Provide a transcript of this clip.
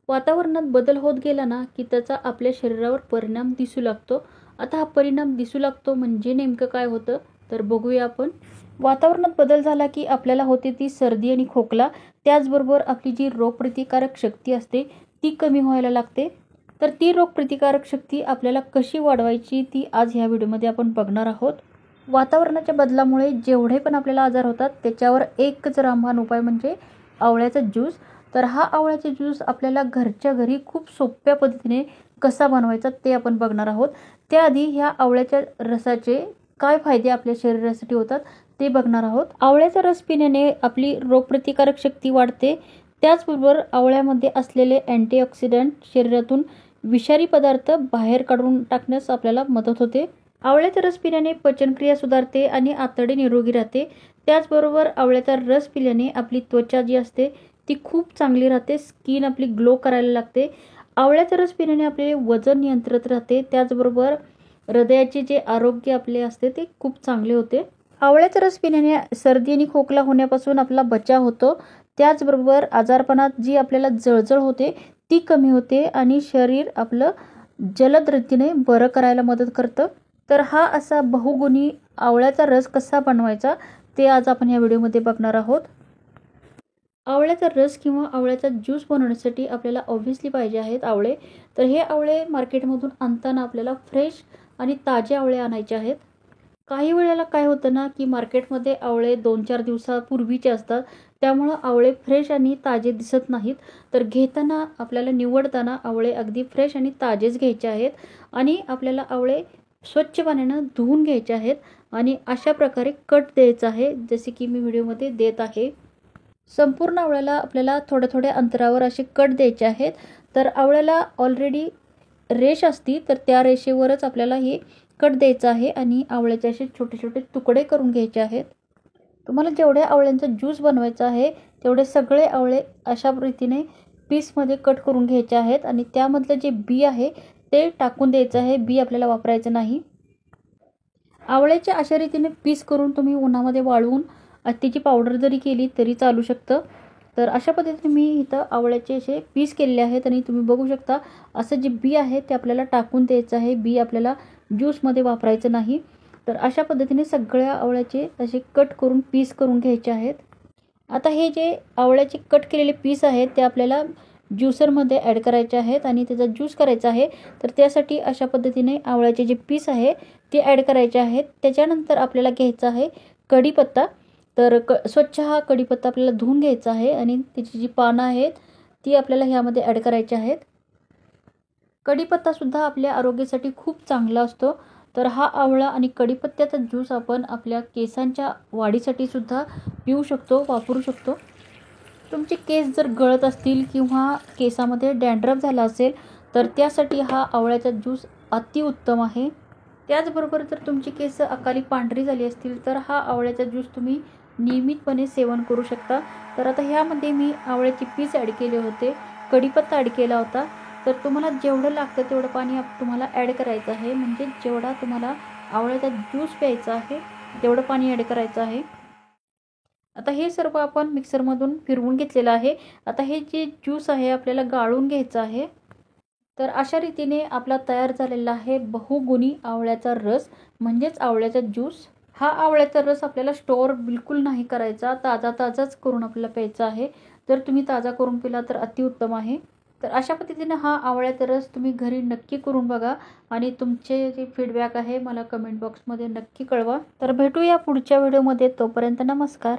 वातावरणात बदल होत गेला ना की त्याचा आपल्या शरीरावर परिणाम दिसू लागतो. आता हा परिणाम दिसू लागतो म्हणजे नेमकं काय होतं तर बघूया आपण. वातावरणात बदल झाला की आपल्याला होते ती सर्दी आणि खोकला, त्याचबरोबर आपली जी रोगप्रतिकारक शक्ती असते ती कमी व्हायला लागते. तर ती रोगप्रतिकारक शक्ती आपल्याला कशी वाढवायची ती आज ह्या व्हिडिओमध्ये आपण बघणार आहोत. वातावरणाच्या बदलामुळे जेवढे पण आपल्याला आजार होतात त्याच्यावर एकच रामबाण उपाय म्हणजे आवळ्याचा ज्यूस. तर हा आवळ्याचा ज्यूस आपल्याला घरच्या घरी खूप सोप्या पद्धतीने कसा बनवायचा ते आपण बघणार आहोत. त्याआधी ह्या आवळ्याच्या रसाचे काय फायदे आपल्या शरीरासाठी होतात ते बघणार आहोत. आवळ्याचा रस पिण्याने आपली रोगप्रतिकारक शक्ती वाढते. त्याचबरोबर आवळ्यामध्ये असलेले अँटीऑक्सिडंट शरीरातून विषारी पदार्थ बाहेर काढून टाकण्यास आपल्याला मदत होते. आवळ्याचा रस पिल्याने पचनक्रिया सुधारते आणि आतडे निरोगी राहते. त्याचबरोबर आवळ्याचा रस पिल्याने आपली त्वचा जी असते ती खूप चांगली राहते, स्किन आपली ग्लो करायला लागते. आवळ्याचा रस पिल्याने आपले वजन नियंत्रित राहते. त्याचबरोबर हृदयाचे जे आरोग्य आपले असते ते खूप चांगले होते. आवळ्याचा रस पिल्याने सर्दी आणि खोकला होण्यापासून आपला बचाव होतो. त्याचबरोबर आजारपणात जी आपल्याला जळजळ होते ती कमी होते आणि शरीर आपलं जलद रीतीने बरं करायला मदत करतं. तर हा असा बहुगुणी आवळ्याचा रस कसा बनवायचा ते आज आपण या व्हिडिओमध्ये बघणार आहोत. आवळ्याचा रस किंवा आवळ्याचा ज्यूस बनवण्यासाठी आपल्याला ऑब्व्हियसली पाहिजे आहेत आवळे. तर हे आवळे मार्केटमधून आणताना आपल्याला फ्रेश आणि ताजे आवळे आणायचे आहेत. काही वेळेला काय होतं ना की मार्केटमध्ये आवळे 2-4 दिवसापूर्वीचे असतात, त्यामुळं आवळे फ्रेश आणि ताजे दिसत नाहीत. तर घेताना आपल्याला निवडताना आवळे अगदी फ्रेश आणि ताजेच घ्यायचे आहेत आणि आपल्याला आवळे स्वच्छ पाण्यानं धुवून घ्यायचे आहेत आणि अशा प्रकारे कट द्यायचा आहे जसे की मी व्हिडिओमध्ये देत आहे. संपूर्ण आवळ्याला आपल्याला थोड्या थोड्या अंतरावर असे कट द्यायचे आहेत. तर आवळ्याला ऑलरेडी रेष असती तर त्या रेषेवरच आपल्याला हे कट द्यायचं आहे आणि आवळ्याचे असे छोटे छोटे तुकडे करून घ्यायचे आहेत. तुम्हाला जेवढ्या आवळ्यांचा ज्यूस बनवायचा आहे तेवढे सगळे आवळे अशा रीतीने पीसमध्ये कट करून घ्यायचे आहेत आणि त्यामधलं जे बी आहे ते टाकून द्यायचं आहे. बी आपल्याला वापरायचं नाही. आवळ्याचे अशा रीतीने पीस करून तुम्ही उन्हामध्ये वाळवून त्याची पावडर जरी केली तरी चालू शकतं. तर अशा पद्धतीने मी इथं आवळ्याचे असे पीस केलेले आहेत आणि तुम्ही बघू शकता असं जे बी आहे ते आपल्याला टाकून द्यायचं आहे. बी आपल्याला ज्यूसमध्ये वापरायचं नाही. तर अशा पद्धतीने सगळ्या आवळ्याचे असे कट करून पीस करून घ्यायचे आहेत. आता हे जे आवळ्याचे कट केलेले पीस आहेत ते आपल्याला ज्युसरमध्ये ॲड करायचे आहेत आणि त्याचा ज्यूस करायचा आहे. तर त्यासाठी अशा पद्धतीने आवळ्याचे जे पीस आहे ते ॲड करायचे आहेत. त्याच्यानंतर आपल्याला घ्यायचा आहे कढीपत्ता. तर स्वच्छ हा कढीपत्ता आपल्याला धुवून घ्यायचा आहे आणि त्याची जी पानं आहेत ती आपल्याला ह्यामध्ये ॲड करायची आहेत. कढीपत्तासुद्धा आपल्या आरोग्यासाठी खूप चांगला असतो. तर हा आवळा आणि कढीपत्त्याचा ज्यूस आपण आपल्या केसांच्या वाढीसाठी सुद्धा पिऊ शकतो, वापरू शकतो. तुमचे केस जर गळत असतील किंवा केसामध्ये डॅन्ड्रफ झाला असेल तर त्यासाठी हा आवळ्याचा ज्यूस अतिउत्तम आहे. त्याचबरोबर जर तुमची केस अकाली पांढरी झाली असतील तर हा आवळ्याचा ज्यूस तुम्ही नियमितपणे सेवन करू शकता. तर आता ह्यामध्ये मी आवळ्याचे पीस ॲड केले होते, कढीपत्ता ॲड केला होता. तर तुम्हाला जेवढं लागतं तेवढं पाणी तुम्हाला ॲड करायचं आहे. म्हणजे जेवढा तुम्हाला आवळ्याचा ज्यूस प्यायचा आहे तेवढं पाणी ॲड करायचं आहे. आता हे सर्व आपण मिक्सरमधून फिरवून घेतलेलं आहे. आता हे जे ज्यूस आहे आपल्याला गाळून घ्यायचं आहे. तर अशा रीतीने आपला तयार झालेला आहे बहुगुणी आवळ्याचा रस म्हणजेच आवळ्याचा ज्यूस. हा आवळ्याचा रस आपल्याला स्टोअर बिलकुल नाही करायचा, ताजाच करून आपल्याला प्यायचा आहे. जर तुम्ही ताजा करून पिला तर अतिउत्तम आहे. तर अशा पद्धतीने हा आवळ्याचा रस तुम्ही घरी नक्की करून बघा आणि तुमचे जे फीडबॅक आहे मला कमेंट बॉक्समध्ये नक्की कळवा. तर भेटूया पुढच्या व्हिडिओमध्ये. तोपर्यंत नमस्कार.